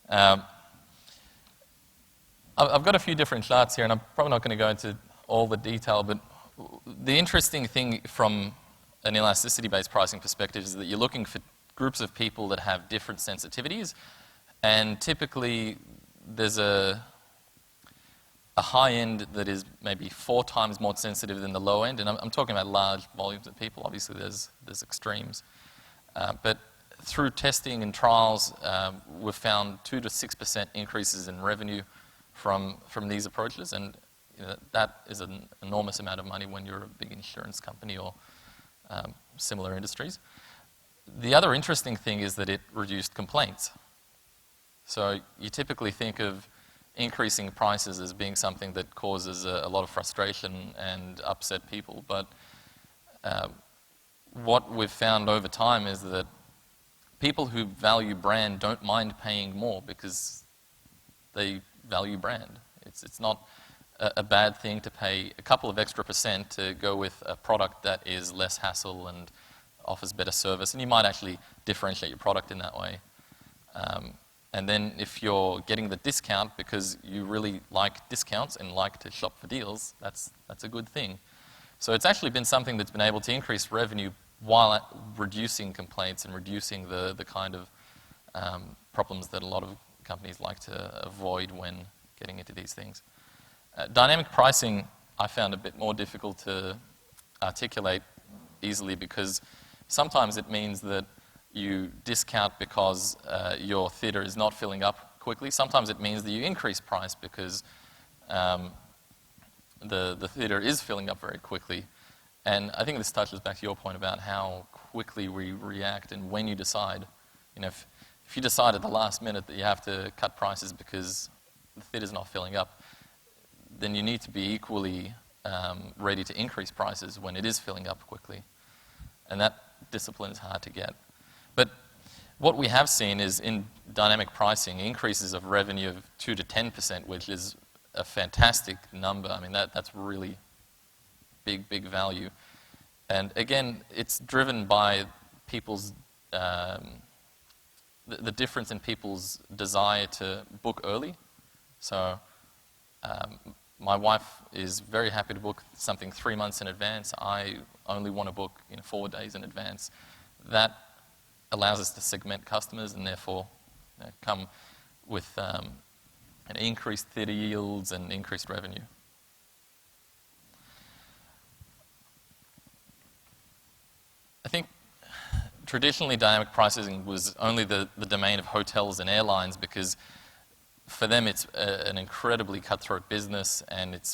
Um, I've got a few different charts here, and I'm probably not going to go into all the detail, but the interesting thing from an elasticity-based pricing perspective is that you're looking for groups of people that have different sensitivities, and typically there's a high end that is maybe 4 times more sensitive than the low end, and I'm talking about large volumes of people. Obviously there's extremes. But through testing and trials, we've found 2 to 6% increases in revenue from these approaches, and that is an enormous amount of money when you're a big insurance company or similar industries. The other interesting thing is that it reduced complaints. So you typically think of increasing prices as being something that causes a lot of frustration and upset people, but what we've found over time is that people who value brand don't mind paying more because they value brand. It's not a bad thing to pay a couple of extra % to go with a product that is less hassle and offers better service, and you might actually differentiate your product in that way. And then if you're getting the discount because you really like discounts and like to shop for deals, that's a good thing. So it's actually been something that's been able to increase revenue while reducing complaints and reducing the kind of problems that a lot of companies like to avoid when getting into these things. Dynamic pricing I found a bit more difficult to articulate easily because sometimes it means that you discount because your theatre is not filling up quickly. Sometimes it means that you increase price because the theatre is filling up very quickly. And I think this touches back to your point about how quickly we react and when you decide. If you decide at the last minute that you have to cut prices because the theatre's not filling up, then you need to be equally ready to increase prices when it is filling up quickly. And that discipline is hard to get. But what we have seen is in dynamic pricing, increases of revenue of 2 to 10%, which is a fantastic number. I mean, that's really big value. And again, it's driven by people's, the difference in people's desire to book early. So my wife is very happy to book something 3 months in advance. I only want to book 4 days in advance. That allows us to segment customers and therefore come with an increased theatre yields and increased revenue. I think traditionally dynamic pricing was only the domain of hotels and airlines because for them it's an incredibly cutthroat business and it's